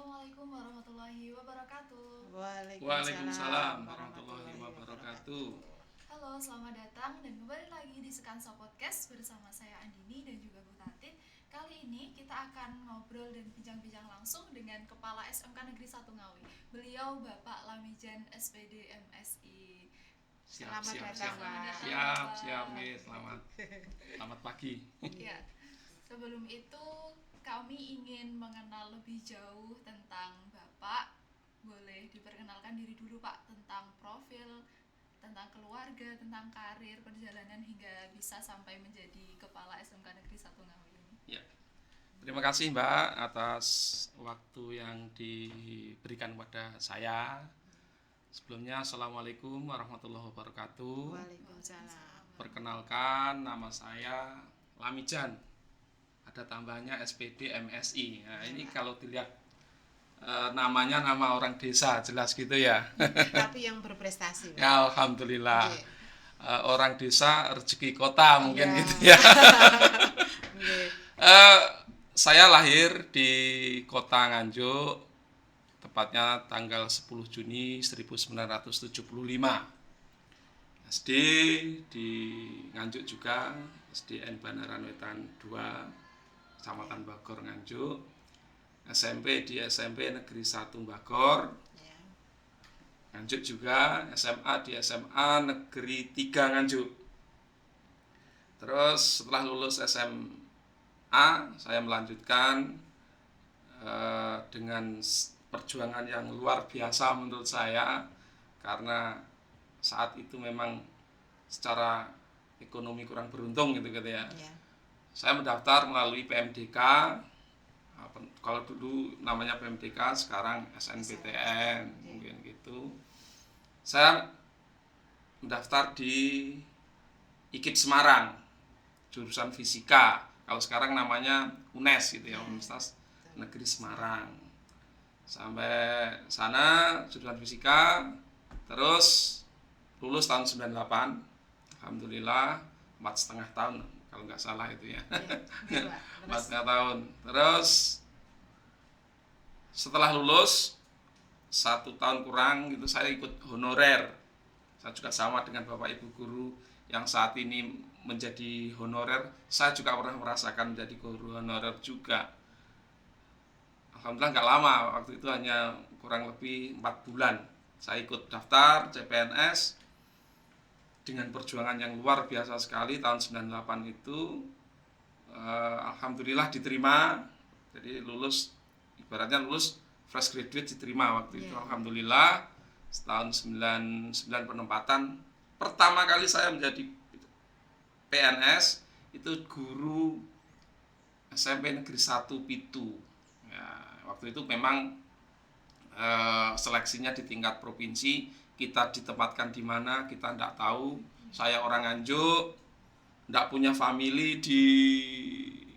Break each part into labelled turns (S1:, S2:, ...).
S1: Assalamualaikum warahmatullahi wabarakatuh.
S2: Waalaikumsalam warahmatullahi wabarakatuh.
S1: Halo, selamat datang dan kembali lagi di Sekansa Podcast bersama saya Andini dan juga Bu Tatit. Kali ini kita akan ngobrol dan bincang-bincang langsung dengan Kepala SMK Negeri 1 Ngawi. Beliau Bapak Lamijan SPD MSI.
S2: Siap,
S1: Selamat
S2: siap,
S1: datang,
S2: siap.
S1: selamat datang,
S2: Siap,
S1: Bapak.
S2: siap, nih. Selamat pagi.
S1: Ya, sebelum itu kami ingin mengenal lebih jauh tentang Bapak. Boleh diperkenalkan diri dulu Pak, tentang profil, tentang keluarga, tentang karir, perjalanan hingga bisa sampai menjadi Kepala SMK Negeri 1 Ngawi ini.
S2: Ya. Terima kasih Mbak atas waktu yang diberikan kepada saya. Sebelumnya Assalamualaikum warahmatullahi wabarakatuh.
S3: Waalaikumsalam.
S2: Perkenalkan, nama saya Lamijan. Ada tambahannya SPD MSI. Nah, ini kalau dilihat namanya nama orang desa, jelas gitu ya.
S3: Tapi yang berprestasi. Pak.
S2: Ya, alhamdulillah.
S3: Nggih.
S2: Orang desa rezeki kota mungkin
S3: Iya.
S2: gitu ya.
S3: Nggih.
S2: Saya lahir di kota Nganjuk, tepatnya tanggal 10 Juni 1975. SD di Nganjuk juga, SDN Banaran Wetan 2, Kecamatan Bagor Nganjuk. SMP di SMP Negeri 1 Bagor.
S3: Ya.
S2: Nganjuk juga, SMA di SMA Negeri 3 Nganjuk. Terus setelah lulus SMA, saya melanjutkan dengan perjuangan yang luar biasa menurut saya, karena saat itu memang secara ekonomi kurang beruntung gitu ya.
S3: Ya.
S2: Saya mendaftar melalui PMDK. Kalau dulu namanya PMDK, sekarang SNPTN mungkin gitu. Saya mendaftar di IKIP Semarang, jurusan fisika. Kalau sekarang namanya UNES gitu ya, Universitas Negeri Semarang. Sampai sana jurusan fisika, terus lulus tahun 98. Alhamdulillah 4,5 tahun kalau nggak salah itu ya.
S3: Nggih, Pak.
S2: 4,5 tahun. Terus setelah lulus 1 tahun kurang gitu saya ikut honorer. Saya juga sama dengan Bapak Ibu guru yang saat ini menjadi honorer. Saya juga pernah merasakan menjadi guru honorer juga. Alhamdulillah nggak lama, waktu itu hanya kurang lebih 4 bulan. Saya ikut daftar CPNS dengan perjuangan yang luar biasa sekali tahun 98 itu. Alhamdulillah diterima. Jadi lulus, ibaratnya lulus fresh graduate diterima waktu itu. Alhamdulillah setahun 99 penempatan. Pertama kali saya menjadi PNS itu guru SMP Negeri 1 Pitu. Ya, waktu itu memang seleksinya di tingkat provinsi, kita ditempatkan di mana kita tidak tahu. Saya orang Nganjuk, tidak punya family di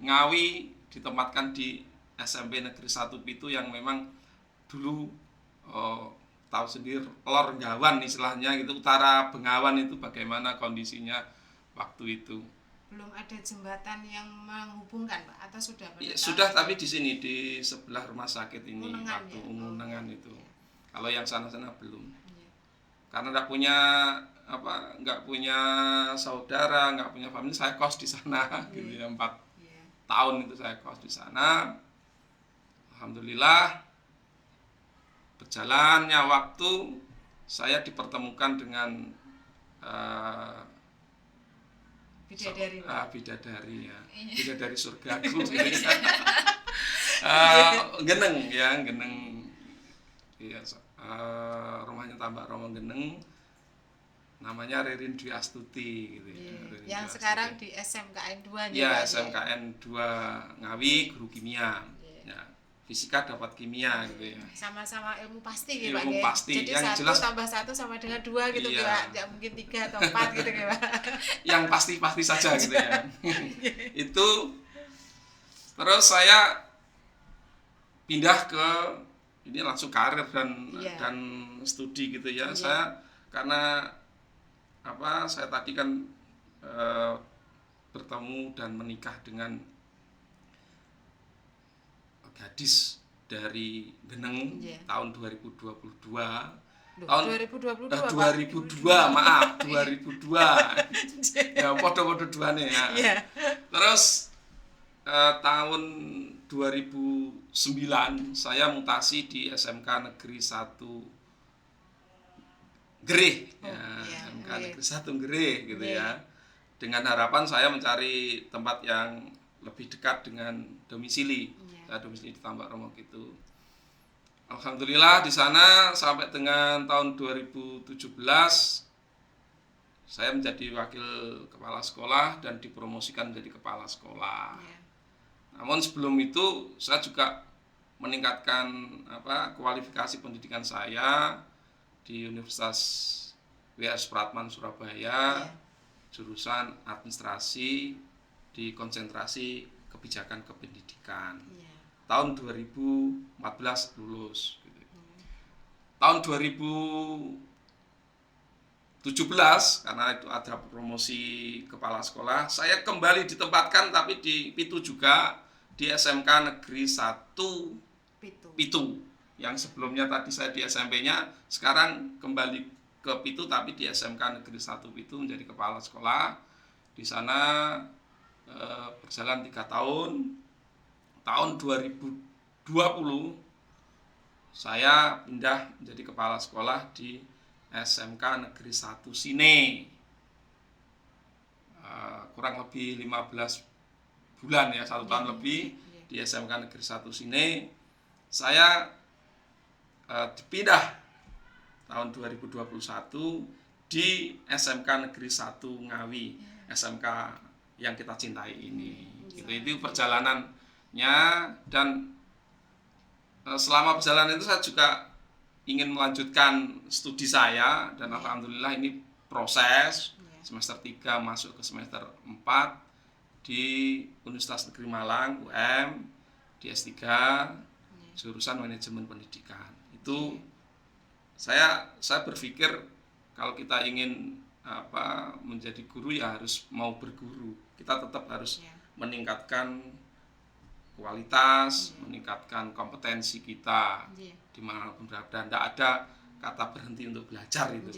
S2: Ngawi, ditempatkan di SMP Negeri 1 Pitu yang memang dulu tahu sendiri Lor Gawan istilahnya gitu, utara Bengawan itu bagaimana kondisinya waktu itu.
S3: Belum ada jembatan yang menghubungkan, Pak, atau sudah?
S2: Ya, sudah, tapi di sini di sebelah rumah sakit ini,
S3: Unengan,
S2: waktu
S3: ya?
S2: Unengan itu. Kalau yang sana-sana belum.
S3: Iya.
S2: Karena nggak punya saudara, nggak punya family, saya kos di sana gitu ya, 4
S3: Iya.
S2: tahun itu saya kos di sana. Alhamdulillah berjalannya waktu saya dipertemukan dengan
S3: Bidadari, Pak.
S2: bidadari ya, bidadari surgaku. Geneng ya, Geneng. Iya, rumahnya Tambak Romo Geneng. Namanya Ririn Dwi Astuti gitu ya. Ririn
S3: Yang
S2: Dwi
S3: sekarang
S2: Astuti.
S3: di SMKN 2 nya,
S2: Ya,
S3: Pak,
S2: SMKN 2 Ngawi, guru kimia. Ya, fisika dapat kimia gitu ya.
S3: Sama-sama ilmu pasti gitu, Pak.
S2: Ilmu
S3: Nggih.
S2: pasti.
S3: Jadi
S2: Yang
S3: 1
S2: jelas
S3: tambah 1 sama dengan 2 gitu,
S2: Iya.
S3: Pak. Tidak mungkin 3 atau 4 gitu, Pak.
S2: yang pasti-pasti saja gitu ya. Itu terus saya pindah ke ini langsung karir
S3: Iya.
S2: dan studi gitu ya.
S3: Iya.
S2: Saya karena saya tadi kan bertemu dan menikah dengan gadis dari Geneng tahun 2022.
S3: Loh,
S2: Tahun
S3: 2022
S2: 2002, maaf, 2002. Ya podo-podo duane ya.
S3: Iya.
S2: Terus tahun 2009 saya mutasi di SMK Negeri 1 Gereh. SMK Negeri 1 Gereh gitu ya. Dengan harapan saya mencari tempat yang lebih dekat dengan domisili. Saya domisili di Tambak Remo gitu. Alhamdulillah di sana sampai dengan tahun 2017 saya menjadi wakil kepala sekolah dan dipromosikan menjadi kepala sekolah. Namun sebelum itu saya juga meningkatkan kualifikasi pendidikan saya di Universitas W.S. Supratman Surabaya, jurusan administrasi di konsentrasi kebijakan kependidikan. Tahun 2014 lulus gitu. Tahun 2017 karena itu ada promosi kepala sekolah, saya kembali ditempatkan tapi di Pitu juga, di SMK Negeri 1 Pitu. Yang sebelumnya tadi saya di SMP-nya, sekarang kembali ke Pitu tapi di SMK Negeri 1 Pitu menjadi kepala sekolah. Di sana berjalan 3 tahun. Tahun 2020 saya pindah menjadi kepala sekolah di SMK Negeri 1 Sine. Kurang lebih 15 bulan ya, 1 tahun lebih di SMK Negeri 1 Sine. Saya dipindah tahun 2021 di SMK Negeri 1 Ngawi, SMK yang kita cintai ini. Itu perjalanannya, dan selama perjalanan itu saya juga ingin melanjutkan studi saya, dan alhamdulillah ini proses semester 3 masuk ke semester 4 di Universitas Negeri Malang UM di S3 jurusan manajemen pendidikan. Itu saya berpikir kalau kita ingin menjadi guru ya harus mau berguru. Kita tetap harus meningkatkan kualitas, meningkatkan kompetensi kita dimanapun berada. Tidak ada kata berhenti untuk belajar itu.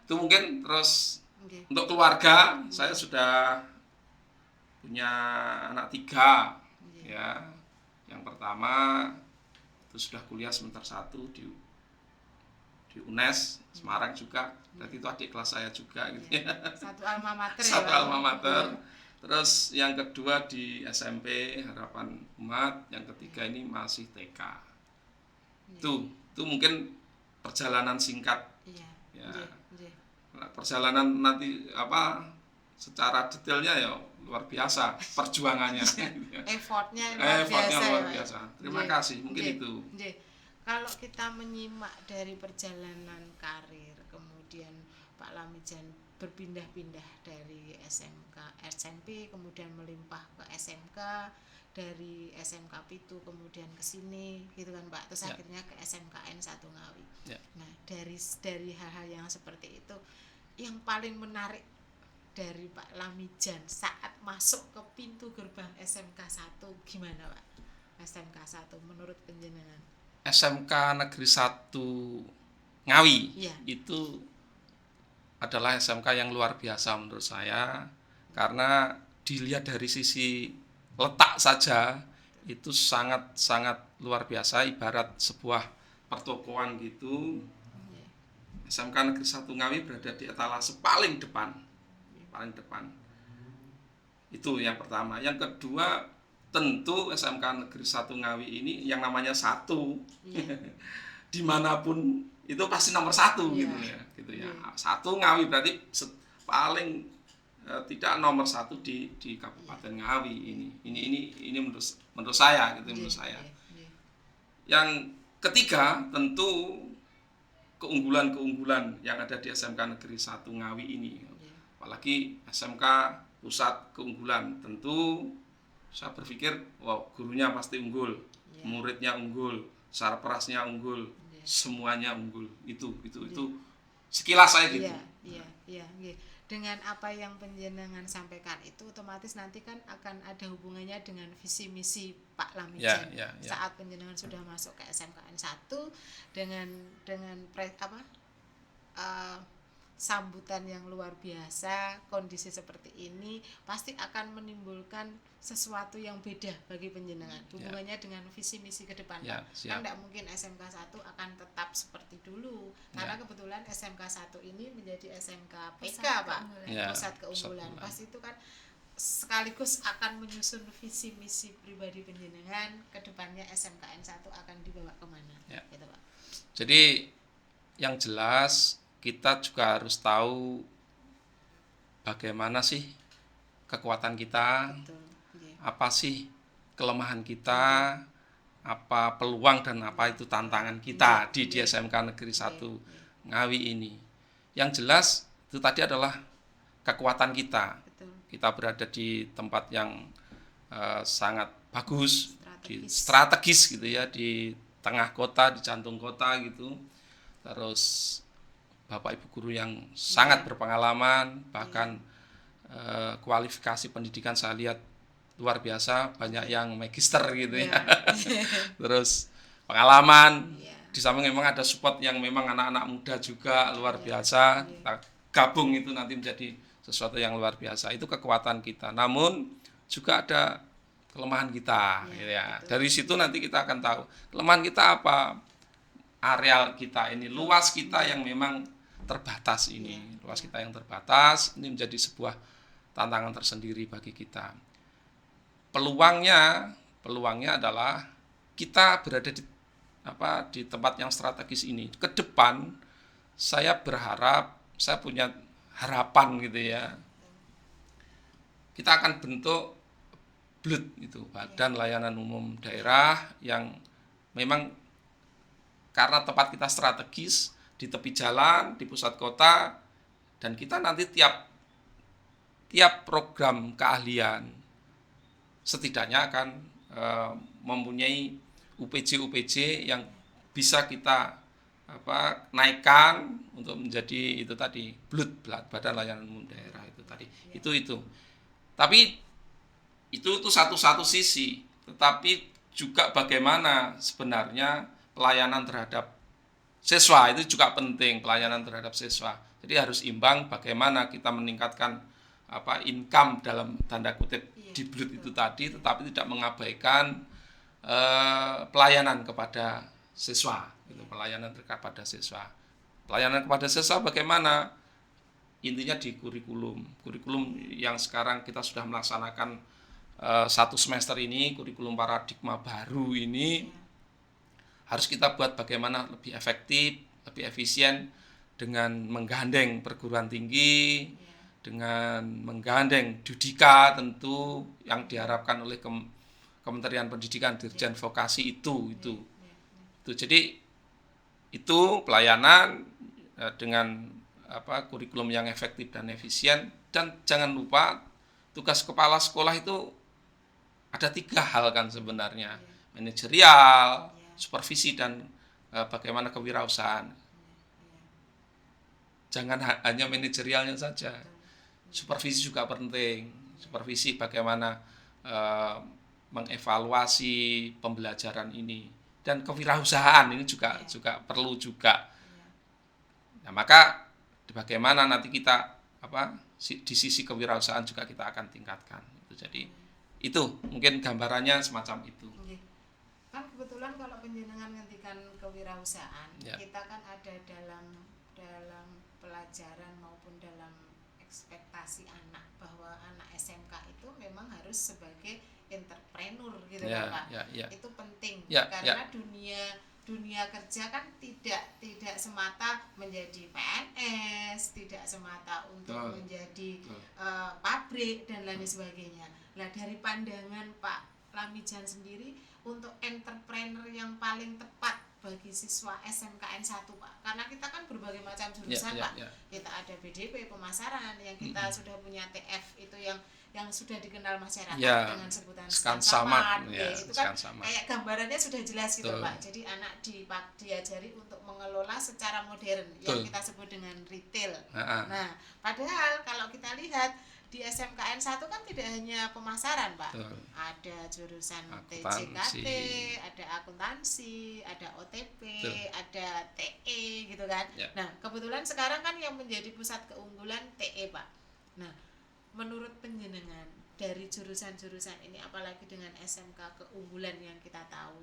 S2: Itu mungkin. Terus untuk keluarga, saya sudah punya anak 3 ya. Yang pertama itu sudah kuliah semester 1 di UNES Semarang juga. Berarti itu adik kelas saya juga gitu ya.
S3: Satu alma mater.
S2: Satu alma mater. Terus yang kedua di SMP Harapan Umat, yang ketiga ini masih TK. Itu mungkin perjalanan singkat. Perjalanan nanti secara detailnya ya luar biasa perjuangannya.
S3: Effortnya
S2: luar biasa. Terima kasih. Mungkin itu.
S3: Kalau kita menyimak dari perjalanan karir, kemudian Pak Lamijan berpindah-pindah dari SMP, kemudian melimpah ke SMK, dari SMK Pitu kemudian ke sini gitu kan Pak, terus akhirnya ke SMKN 1 Ngawi. Nah, dari hal-hal yang seperti itu, yang paling menarik dari Pak Lamijan saat masuk ke pintu gerbang SMK 1 gimana Pak? SMK 1 menurut penjenengan?
S2: SMK Negeri 1 Ngawi itu adalah SMK yang luar biasa menurut saya, karena dilihat dari sisi letak saja itu sangat luar biasa, ibarat sebuah pertokoan gitu. SMK Negeri 1 Ngawi berada di etalase paling depan. Itu yang pertama. Yang kedua, tentu SMK Negeri 1 Ngawi ini yang namanya 1 dimanapun itu pasti nomor 1 gitu ya. 1 Ngawi berarti paling tidak nomor 1 di Kabupaten Ngawi ini. Ini menurut saya gitu, menurut saya. Yang ketiga, tentu keunggulan yang ada di SMK Negeri 1 Ngawi ini. Apalagi SMK pusat keunggulan, tentu saya berpikir gurunya pasti unggul, muridnya unggul, sarperasnya unggul, semuanya unggul. Itu Sekilas saya gitu.
S3: Iya, nggih. Dengan apa yang panjenengan sampaikan itu otomatis nanti kan akan ada hubungannya dengan visi misi Pak Lamijan.
S2: Ya.
S3: Saat panjenengan sudah masuk ke SMKN 1 dengan eh, sambutan yang luar biasa, kondisi seperti ini pasti akan menimbulkan sesuatu yang beda bagi panjenengan. Hubungannya dengan visi misi ke depan. Kan tidak mungkin SMK 1 akan tetap seperti dulu. Karena kebetulan SMK 1 ini menjadi SMK PK, Pak. Pusat keunggulan. Pasti itu kan sekaligus akan menyusun visi misi pribadi panjenengan ke depannya SMKN 1 akan dibawa kemana. Gitu, Pak.
S2: Jadi yang jelas kita juga harus tahu bagaimana sih kekuatan kita, apa sih kelemahan kita, apa peluang dan apa itu tantangan kita di SMK Negeri 1 Ngawi ini. Yang jelas itu tadi adalah kekuatan kita. Kita berada di tempat yang sangat bagus, strategis gitu ya, di tengah kota, di jantung kota gitu. Terus Bapak Ibu guru yang sangat berpengalaman, bahkan kualifikasi pendidikan saya lihat luar biasa, banyak yang magister gitu ya. Terus pengalaman, di samping memang ada support yang memang anak-anak muda juga luar biasa. Kita gabung itu nanti menjadi sesuatu yang luar biasa. Itu kekuatan kita. Namun juga ada kelemahan kita gitu ya. Dari situ nanti kita akan tahu kelemahan kita apa. Areal kita ini, luas kita yang memang terbatas ini, luas kita yang terbatas ini menjadi sebuah tantangan tersendiri bagi kita. Peluangnya adalah kita berada di tempat yang strategis ini. Ke depan saya berharap, saya punya harapan gitu ya. Kita akan bentuk BLUD itu, Badan Layanan Umum Daerah, yang memang karena tempat kita strategis di tepi jalan, di pusat kota, dan kita nanti tiap program keahlian setidaknya akan mempunyai UPJ yang bisa kita naikkan untuk menjadi itu tadi BLUD, Badan Layanan Umum Daerah itu tadi. Itu. Tapi itu satu sisi, tetapi juga bagaimana sebenarnya pelayanan terhadap siswa itu juga penting, pelayanan terhadap siswa. Jadi harus imbang bagaimana kita meningkatkan income dalam tanda kutip di BLUD itu tadi, tetapi tidak mengabaikan pelayanan kepada siswa. Itu pelayanan kepada siswa. Pelayanan kepada siswa bagaimana? Intinya di kurikulum yang sekarang kita sudah melaksanakan satu semester ini, kurikulum paradigma baru ini harus kita buat bagaimana lebih efektif, lebih efisien dengan menggandeng perguruan tinggi, dengan menggandeng Dudika tentu yang diharapkan oleh Kementerian Pendidikan, Dirjen Vokasi itu. Jadi itu pelayanan dengan kurikulum yang efektif dan efisien. Dan jangan lupa tugas kepala sekolah itu ada 3 hal kan sebenarnya, manajerial, supervisi, dan bagaimana kewirausahaan. Jangan hanya manajerialnya saja, supervisi juga penting. Supervisi bagaimana mengevaluasi pembelajaran ini, dan kewirausahaan ini juga perlu juga. Nah, maka bagaimana nanti kita di sisi kewirausahaan juga kita akan tingkatkan. Jadi itu mungkin gambarannya semacam itu.
S3: Kan kebetulan kalau penjenengan ngendikan kewirausahaan, kita kan ada dalam pelajaran maupun dalam ekspektasi anak bahwa anak SMK itu memang harus sebagai entrepreneur gitu kan Pak. Itu penting karena dunia kerja kan tidak semata menjadi PNS, tidak semata untuk menjadi pabrik dan lain sebagainya. Nah, dari pandangan Pak Lamijan sendiri, untuk entrepreneur yang paling tepat bagi siswa SMKN 1 Pak, karena kita kan berbagai macam jurusan Pak. Kita ada BDP pemasaran, yang kita sudah punya TF itu yang yang sudah dikenal masyarakat
S2: Ya,
S3: dengan sebutan
S2: Skansamat,
S3: Skansamat.
S2: ya,
S3: Itu kan
S2: Skansamat.
S3: kayak gambarannya sudah jelas gitu
S2: Betul.
S3: Pak. Jadi anak diajari untuk mengelola secara modern yang
S2: Betul.
S3: kita sebut dengan retail.
S2: Ha-ha.
S3: Nah, padahal kalau kita lihat di SMKN 1 kan tidak hanya pemasaran Pak.
S2: Betul.
S3: Ada jurusan
S2: Akuntansi.
S3: TJKT, ada akuntansi, ada OTP,
S2: Betul.
S3: ada TE gitu kan.
S2: Ya.
S3: Nah, kebetulan sekarang kan yang menjadi pusat keunggulan TE Pak. Nah, menurut penjenengan dari jurusan-jurusan ini, apalagi dengan SMK keunggulan yang kita tahu,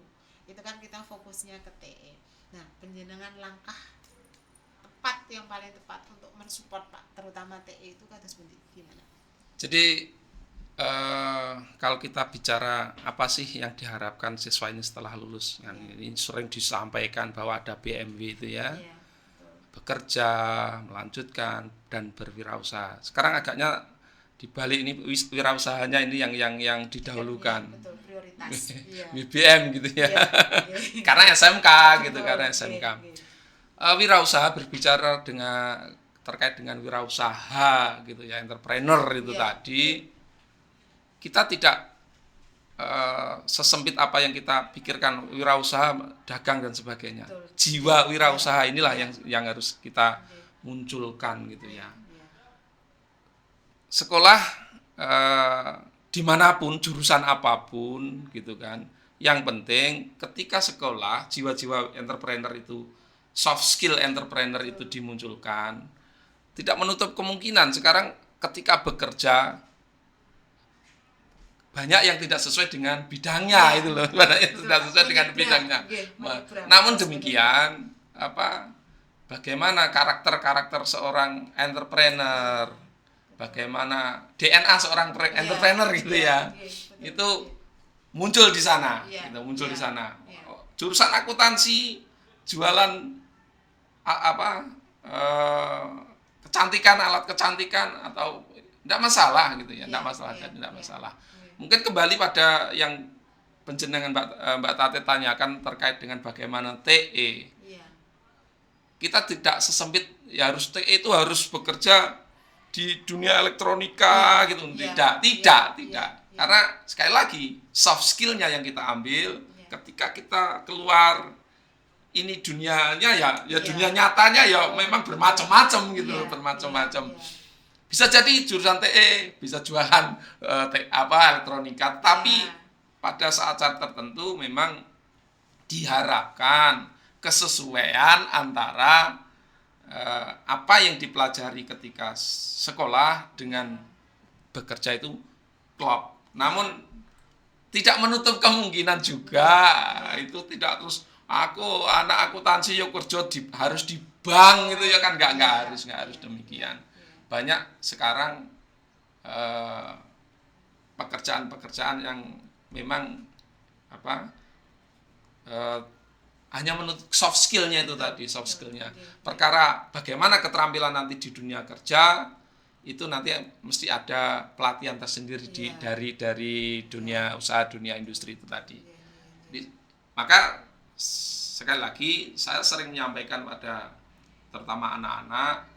S3: itu kan kita fokusnya ke TE. Nah, penjenengan langkah tepat yang paling tepat untuk mensupport Pak, terutama TE itu kados pundi gimana?
S2: Jadi kalau kita bicara apa sih yang diharapkan siswa ini setelah lulus, kan ini sering disampaikan bahwa ada BMW itu ya,
S3: Iya, betul.
S2: bekerja, melanjutkan dan berwirausaha. Sekarang agaknya dibalik ini wirausahanya ini yang didahulukan.
S3: Iya, betul, prioritas. Iya.
S2: BBM gitu ya.
S3: Iya, iya.
S2: Karena SMK gitu,
S3: Betul,
S2: karena
S3: iya,
S2: SMK.
S3: iya.
S2: Wirausaha berbicara terkait dengan wirausaha gitu ya, entrepreneur itu
S3: Iya.
S2: tadi, kita tidak sesempit apa yang kita pikirkan wirausaha, dagang dan sebagainya.
S3: Betul.
S2: Jiwa wirausaha inilah
S3: Iya.
S2: yang harus kita
S3: Oke.
S2: munculkan gitu ya.
S3: Iya.
S2: Sekolah dimanapun, jurusan apapun gitu kan, yang penting ketika sekolah jiwa-jiwa entrepreneur itu, soft skill entrepreneur itu dimunculkan, tidak menutup kemungkinan sekarang ketika bekerja banyak yang tidak sesuai dengan bidangnya, itu loh, banyak yang tidak sesuai dengan bidangnya. Namun demikian, bagaimana karakter seorang entrepreneur, bagaimana DNA seorang entrepreneur gitu ya, itu muncul di sana,
S3: Iya,
S2: gitu, muncul
S3: iya,
S2: di sana.
S3: iya.
S2: Jurusan akuntansi, jualan kecantikan, alat kecantikan atau tidak masalah gitu ya, tidak
S3: Iya,
S2: masalah,
S3: iya,
S2: tidak
S3: iya,
S2: masalah.
S3: iya.
S2: Mungkin kembali pada yang penjenengan Mbak Tate tanyakan terkait dengan bagaimana TE.
S3: Iya.
S2: Kita tidak sesempit ya harus TE itu harus bekerja di dunia elektronika gitu.
S3: Iya,
S2: Tidak.
S3: iya.
S2: Karena sekali lagi soft skill-nya yang kita ambil
S3: Iya.
S2: ketika kita keluar, ini dunianya ya
S3: Iya.
S2: dunia nyatanya ya memang bermacam-macam gitu loh,
S3: Iya,
S2: bermacam-macam.
S3: iya.
S2: Bisa jadi jurusan TE, bisa jualan elektronika, tapi
S3: Iya.
S2: pada saat-saat tertentu memang diharapkan kesesuaian antara apa yang dipelajari ketika sekolah dengan bekerja itu klop. Namun tidak menutup kemungkinan juga itu tidak terus anak akuntansi yo kerja harus di bank gitu ya kan, nggak harus demikian. Banyak sekarang pekerjaan-pekerjaan yang memang hanya menuntut soft skill-nya itu tadi, soft skill-nya. Perkara bagaimana keterampilan nanti di dunia kerja itu nanti mesti ada pelatihan tersendiri dari dunia usaha, dunia industri itu tadi. Maka sekali lagi saya sering menyampaikan pada terutama anak-anak,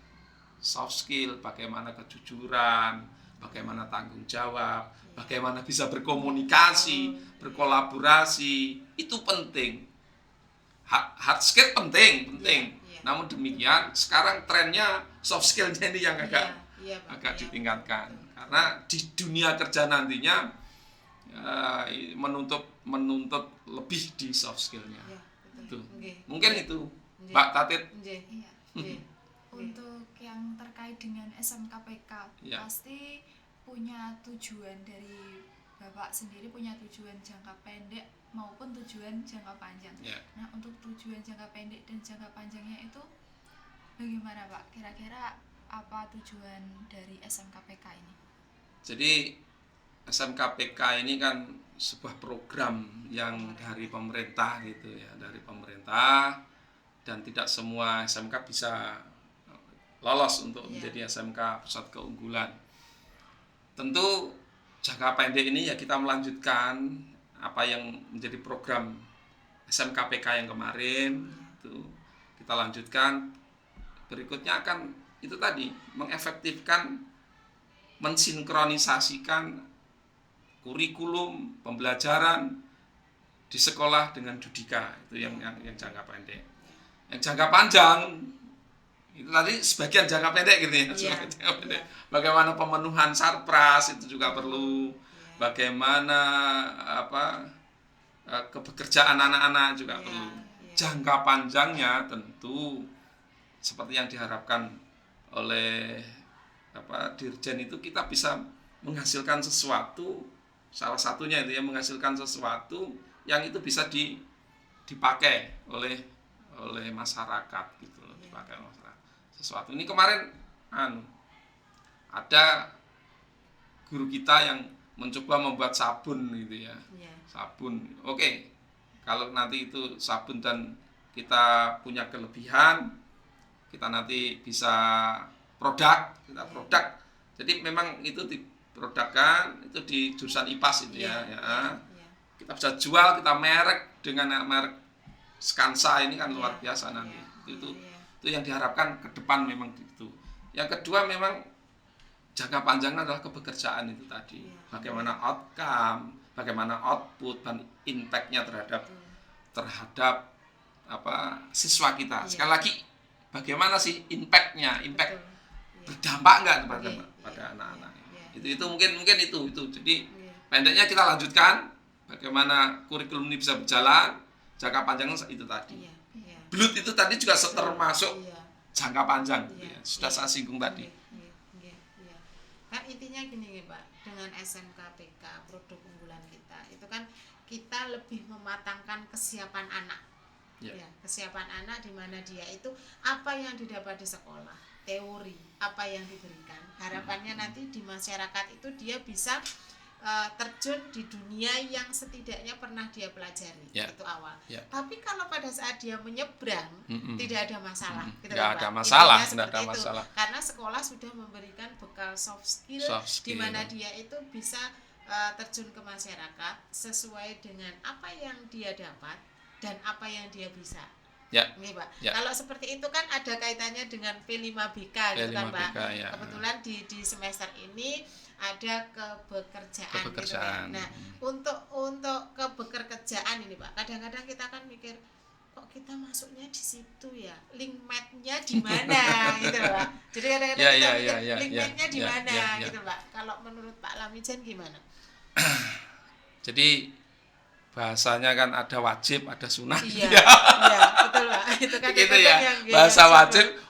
S2: soft skill, bagaimana kejujuran, bagaimana tanggung jawab, bagaimana bisa berkomunikasi, berkolaborasi, itu penting. Hard skill penting. Namun demikian sekarang trennya soft skill-nya ini yang agak ditingkatkan. Karena di dunia kerja nantinya menuntut lebih di soft skill-nya. Itu. Mungkin itu, Mbak Tatit.
S1: Iya. Untuk yang terkait dengan SMKPK,
S2: Ya.
S1: pasti punya tujuan dari Bapak sendiri, punya tujuan jangka pendek maupun tujuan jangka panjang.
S2: Ya.
S1: Nah, untuk tujuan jangka pendek dan jangka panjangnya itu bagaimana Pak? Kira-kira apa tujuan dari SMKPK ini?
S2: Jadi SMKPK ini kan sebuah program yang dari pemerintah gitu ya, dari pemerintah, dan tidak semua SMK bisa lolos untuk menjadi SMK pusat keunggulan. Tentu jangka pendek ini ya kita melanjutkan apa yang menjadi program SMKPK yang kemarin itu kita lanjutkan. Berikutnya akan itu tadi mengefektifkan, mensinkronisasikan kurikulum pembelajaran di sekolah dengan Dudika, itu yang jangka pendek. Yang jangka panjang itu tadi sebagian jangka pendek gitu ya, sebagian jangka pendek. Bagaimana pemenuhan sarpras itu juga perlu, bagaimana kebekerjaan anak-anak juga perlu. Jangka panjangnya tentu seperti yang diharapkan oleh Dirjen itu, kita bisa menghasilkan sesuatu, salah satunya itu ya, menghasilkan sesuatu yang itu bisa dipakai oleh masyarakat gitu loh, dipakai oleh masyarakat. Sesuatu ini kemarin ada guru kita yang mencoba membuat sabun gitu ya. Sabun. Oke. Kalau nanti itu sabun dan kita punya kelebihan, kita nanti bisa produk. Jadi memang itu diprodukkan itu di jurusan IPAS itu ya. Kita bisa jual, kita merek dengan merek Skansa ini kan luar biasa nanti. Itu yang diharapkan ke depan memang itu. Yang kedua memang jangka panjangnya adalah kepekerjaan itu tadi. Bagaimana outcome, bagaimana output dan impact-nya terhadap siswa kita. Sekali lagi, bagaimana sih impact-nya? Impact berdampak enggak pada anak-anak? Itu mungkin itu. Jadi pendeknya kita lanjutkan bagaimana kurikulum ini bisa berjalan, jangka panjangnya itu tadi. Belut itu tadi juga termasuk jangka panjang gitu ya. Sudah saya singgung tadi.
S3: Kan intinya gini Pak, dengan SMK PK produk unggulan kita itu kan kita lebih mematangkan kesiapan anak. Kesiapan anak di mana dia itu apa yang didapat di sekolah, teori, apa yang diberikan. Harapannya nanti di masyarakat itu dia bisa terjun di dunia yang setidaknya pernah dia pelajari, itu awal. Tapi kalau pada saat dia menyeberang tidak ada masalah.
S2: Tidak ada masalah.
S3: Karena sekolah sudah memberikan bekal soft skill di mana dia itu bisa terjun ke masyarakat sesuai dengan apa yang dia dapat dan apa yang dia bisa. Nih, Pak. Kalau seperti itu kan ada kaitannya dengan P5BK gitu kan, Pak. Kebetulan di semester ini ada kebekerjaan. Gitu kan. Nah, untuk kebekerjaan ini, Pak. Kadang-kadang kita kan mikir kok kita masuknya di situ ya, link mate-nya di mana gitu, Pak. Jadi kadang-kadang kita mikir link mate-nya di mana gitu, Pak. Kalau menurut Pak Lamijan gimana?
S2: Jadi bahasanya kan ada wajib, ada sunat.
S3: Iya, betul Pak. Itu kan
S2: gitu ya. Bahasa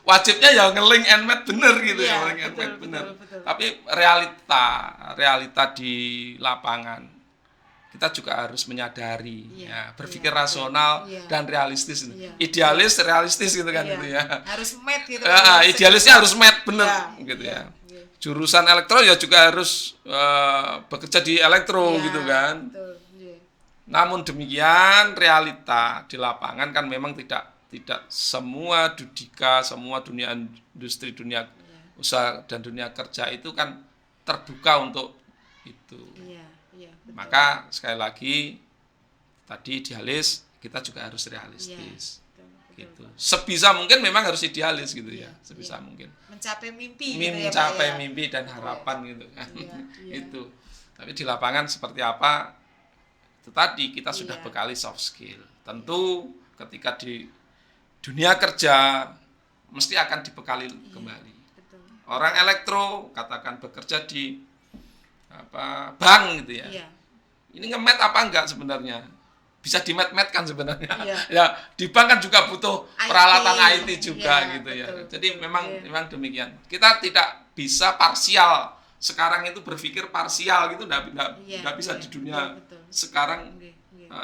S2: wajibnya ya nge-link and match bener gitu ya, link and match bener.
S3: Betul.
S2: Tapi realita di lapangan kita juga harus menyadari, berpikir rasional dan realistis. Idealis, realistis gitu kan gitu ya.
S3: Harus match gitu.
S2: Idealisnya harus match bener gitu ya. Jurusan elektro ya juga harus bekerja di elektro gitu kan.
S3: Betul.
S2: Namun demikian realita di lapangan kan memang tidak semua Dudika, semua dunia industri, dunia usaha dan dunia kerja itu kan terbuka untuk itu. Betul. Maka sekali lagi tadi idealis, kita juga harus realistis. Betul. Gitu. Sebisa mungkin memang harus idealis gitu ya. Sebisa mungkin.
S3: Mencapai mimpi
S2: mimpi dan harapan gitu kan. Itu. Tapi di lapangan seperti apa? Itu tadi kita sudah bekali soft skill. Tentu ketika di dunia kerja mesti akan dibekali kembali.
S3: Betul.
S2: Orang elektro katakan bekerja di bank gitu ya. Ini nge-mat apa enggak sebenarnya? Bisa di-mat-matkan sebenarnya. Ya, di bank kan juga butuh peralatan IT juga gitu ya.
S3: Betul,
S2: jadi memang demikian. Kita tidak bisa parsial. Sekarang itu berpikir parsial gitu enggak bisa di dunia sekarang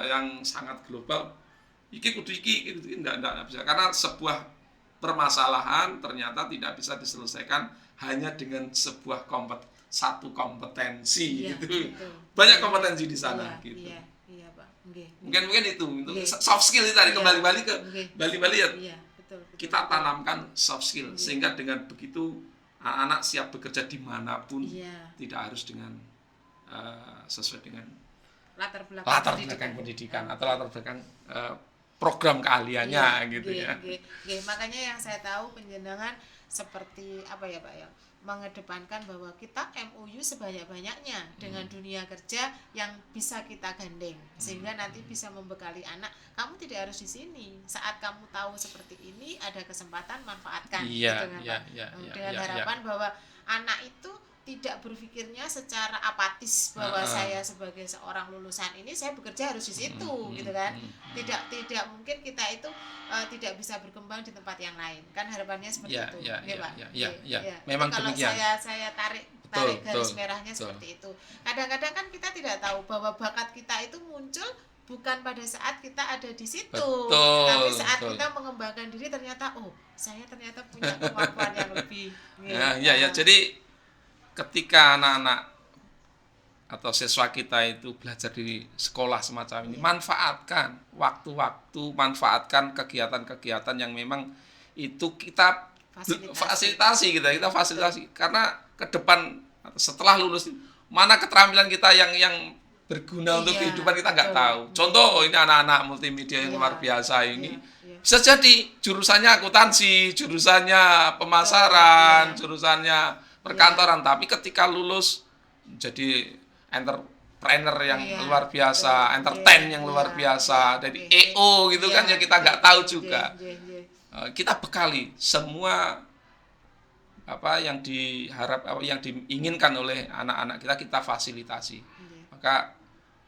S2: yang sangat global. Iki gitu enggak bisa, karena sebuah permasalahan ternyata tidak bisa diselesaikan hanya dengan sebuah satu kompetensi gitu.
S3: Betul.
S2: Banyak kompetensi di sana gitu.
S3: Iya, Pak.
S2: Mungkin itu soft skill itu tadi kembali ke Bali ya.
S3: Betul.
S2: Kita tanamkan soft skill sehingga dengan begitu anak-anak siap bekerja dimanapun, tidak harus dengan sesuai dengan
S3: latar
S2: belakang pendidikan atau latar belakang program keahliannya gitu ya.
S3: Makanya yang saya tahu penjenengan seperti apa ya Pak ya, mengedepankan bahwa kita MOU sebanyak-banyaknya dengan dunia kerja yang bisa kita gandeng sehingga nanti bisa membekali anak. Kamu tidak harus di sini, saat kamu tahu seperti ini ada kesempatan manfaatkan
S2: Iya,
S3: gitu kan,
S2: iya,
S3: Pak.
S2: iya,
S3: Dengan
S2: iya,
S3: harapan bahwa anak itu tidak berpikirnya secara apatis bahwa saya sebagai seorang lulusan ini saya bekerja harus di situ gitu kan. Tidak mungkin kita itu tidak bisa berkembang di tempat yang lain. Kan harapannya seperti itu. Pak.
S2: Memang
S3: kalau
S2: demikian.
S3: saya tarik garis
S2: betul,
S3: merahnya
S2: betul.
S3: seperti itu. Kadang-kadang kan kita tidak tahu bahwa bakat kita itu muncul bukan pada saat kita ada di situ, tapi saat kita mengembangkan diri ternyata saya ternyata punya kemampuan yang lebih.
S2: Jadi ketika anak-anak atau siswa kita itu belajar di sekolah semacam ini, manfaatkan waktu-waktu, manfaatkan kegiatan-kegiatan yang memang itu kita fasilitasi karena ke depan setelah lulus mana keterampilan kita yang berguna untuk kehidupan kita nggak tahu. Contoh ini anak-anak multimedia yang luar biasa ini bisa jadi jurusannya akuntansi, jurusannya pemasaran, jurusannya perkantoran, tapi ketika lulus jadi entrepreneur yang luar biasa, entertain yang luar biasa, dari EO gitu kan ya kita nggak tahu juga. Kita bekali semua apa yang yang diinginkan oleh anak-anak kita fasilitasi. Maka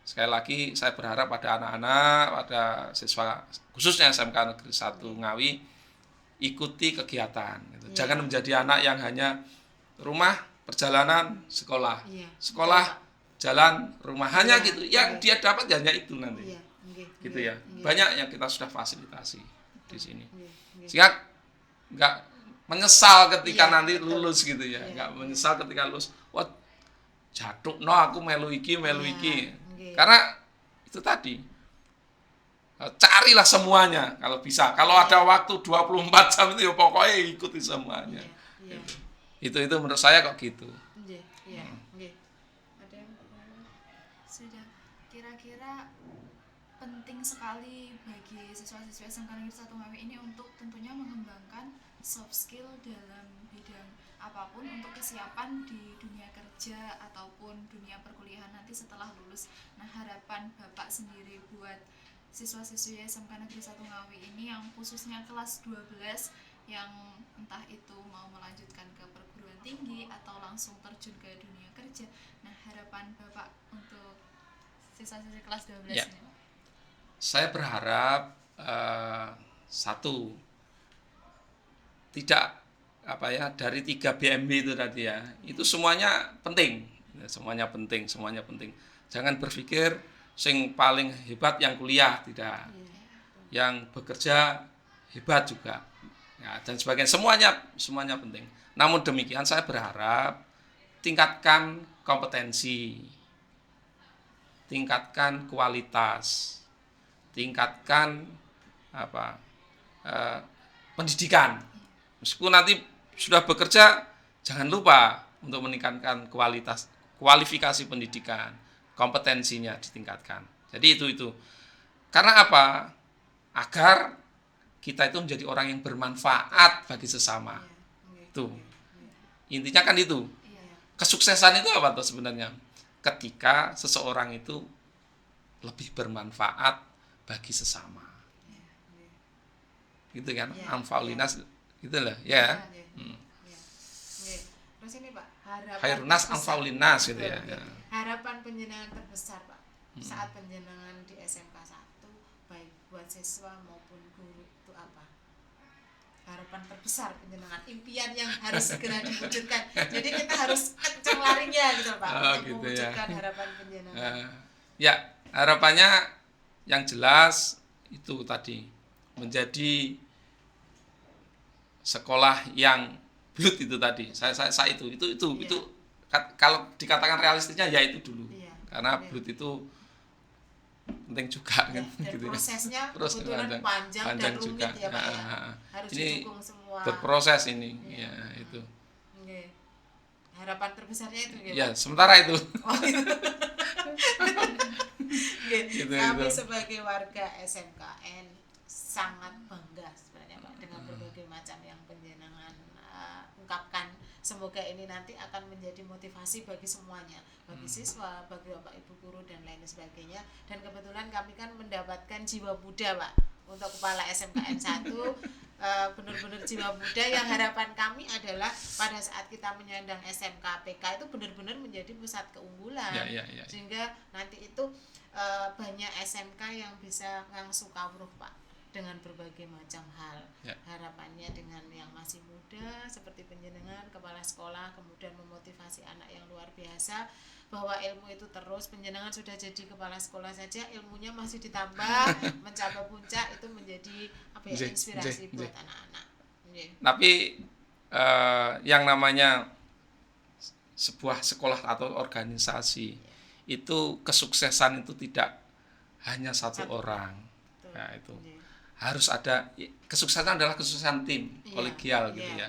S2: sekali lagi saya berharap pada anak-anak, pada siswa khususnya SMK Negeri 1 Ngawi ikuti kegiatan. Jangan menjadi anak yang hanya rumah, perjalanan, sekolah, jalan, rumah, hanya gitu. Yang dia dapat hanya itu nanti, gitu ya. Banyak yang kita sudah fasilitasi di sini, sehingga nggak menyesal ketika nanti lulus gitu ya, nggak menyesal ketika lulus. Wah, jatuh, aku melu iki, karena itu tadi. Carilah semuanya kalau bisa. Kalau ada waktu 24 jam itu ya pokoknya ikuti semuanya. Itu menurut saya kok gitu.
S1: Sudah, kira-kira penting sekali bagi siswa-siswa SMK Negeri 1 Ngawi ini untuk tentunya mengembangkan soft skill dalam bidang apapun untuk kesiapan di dunia kerja ataupun dunia perkuliahan nanti setelah lulus. Nah, harapan Bapak sendiri buat siswa-siswi SMK Negeri 1 Ngawi ini yang khususnya kelas 12 yang entah itu mau melanjutkan ke perguruan tinggi atau langsung terjun ke dunia kerja. Nah, harapan Bapak untuk siswa-siswi kelas 12 ini, Pak?
S2: Saya berharap satu, tidak dari 3 BMB itu tadi ya, itu semuanya penting. Jangan berpikir sing paling hebat yang kuliah, tidak. Yang bekerja hebat juga. Dan sebagainya, semuanya penting. Namun demikian saya berharap tingkatkan kompetensi, tingkatkan kualitas, tingkatkan pendidikan. Meskipun nanti sudah bekerja, jangan lupa untuk meningkatkan kualifikasi pendidikan, kompetensinya ditingkatkan. Jadi itu. Karena apa? Agar kita itu menjadi orang yang bermanfaat bagi sesama. Tuh. Intinya kan itu. Kesuksesan itu apa tuh sebenarnya? Ketika seseorang itu lebih bermanfaat bagi sesama. Gitu kan? Anfaulinas gitu lah, ya.
S3: Terus ini Pak,
S2: Khairunas anfaulinas gitu ya.
S3: Harapan penjenengan terbesar Pak saat penjenengan di SMK 1 baik buat siswa maupun guru itu apa? Harapan terbesar penjenengan, impian yang harus segera diwujudkan. Jadi kita harus kencang larinya gitu Pak untuk mewujudkan harapan penjenengan.
S2: Harapannya yang jelas itu tadi, menjadi sekolah yang blut itu tadi. Saya itu kalau dikatakan realistisnya ya itu dulu. Karena blut itu penting juga kan gitu.
S3: Prosesnya kebetulan panjang dan rumit juga. Ya Pak ya. Harus didukung semua.
S2: Berproses ini ya itu.
S3: Harapan terbesarnya itu gitu.
S2: Ya, sementara itu.
S3: Kami sebagai warga SMKN sangat bangga sebenarnya Pak dengan berbagai macam yang penjenengan ungkapkan. Semoga ini nanti akan menjadi motivasi bagi semuanya, bagi siswa, bagi bapak ibu guru dan lain sebagainya. Dan kebetulan kami kan mendapatkan jiwa muda Pak untuk kepala SMKN 1, benar-benar jiwa muda yang harapan kami adalah pada saat kita menyandang SMK PK itu benar-benar menjadi pusat keunggulan. Sehingga nanti itu banyak SMK yang bisa ngangsu kawruh Pak dengan berbagai macam hal. Harapannya dengan yang masih muda seperti panjenengan kepala sekolah kemudian memotivasi anak yang luar biasa bahwa ilmu itu terus, panjenengan sudah jadi kepala sekolah saja ilmunya masih ditambah mencapai puncak, itu menjadi inspirasi buat anak-anak.
S2: Tapi yang namanya sebuah sekolah atau organisasi itu kesuksesan itu tidak hanya satu orang. Nah, itu harus ada, kesuksesan adalah kesuksesan tim, kolegial gitu ya.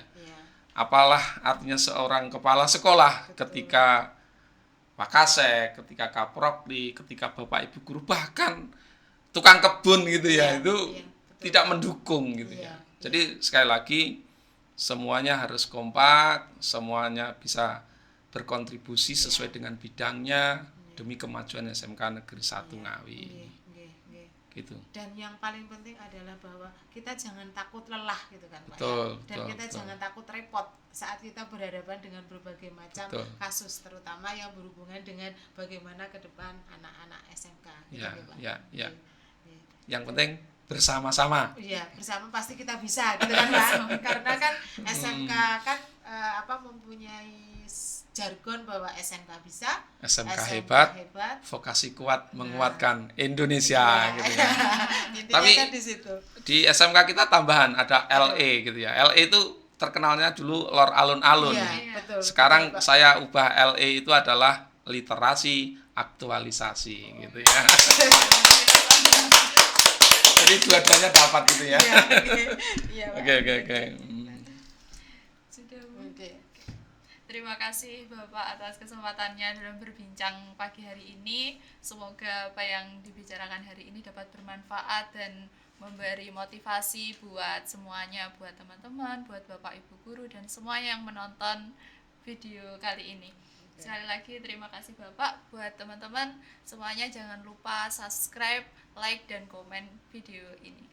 S2: Apalah artinya seorang kepala sekolah ketika Pak Kasek, ketika Kaprokdi, ketika Bapak Ibu guru, bahkan tukang kebun gitu ya, itu tidak mendukung gitu ya. Jadi sekali lagi semuanya harus kompak, semuanya bisa berkontribusi sesuai dengan bidangnya demi kemajuan SMK Negeri 1 Ngawi. Gitu.
S3: Dan yang paling penting adalah bahwa kita jangan takut lelah gitu kan Pak. Dan kita jangan takut repot saat kita berhadapan dengan berbagai macam kasus, terutama yang berhubungan dengan bagaimana ke depan anak-anak SMK gitu Pak.
S2: Yang penting bersama-sama.
S3: Iya, bersama pasti kita bisa gitu kan Pak. Karena kan SMK kan mempunyai jargon bahwa SMK bisa,
S2: SMK hebat, vokasi kuat menguatkan Indonesia gitu ya. Tapi kan di situ. Di SMK kita tambahan ada LE gitu ya. LE itu terkenalnya dulu Lor Alun-Alun. Sekarang saya ubah LE itu adalah literasi aktualisasi gitu ya. Jadi dua-duanya dapat gitu ya. Oke.
S1: Terima kasih Bapak atas kesempatannya dalam berbincang pagi hari ini. Semoga apa yang dibicarakan hari ini dapat bermanfaat dan memberi motivasi buat semuanya, buat teman-teman, buat Bapak Ibu guru dan semua yang menonton video kali ini. Sekali lagi terima kasih Bapak. Buat teman-teman semuanya jangan lupa subscribe, like dan komen video ini.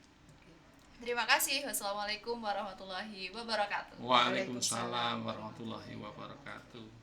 S1: Terima kasih. Wassalamualaikum warahmatullahi wabarakatuh.
S2: Waalaikumsalam warahmatullahi wabarakatuh.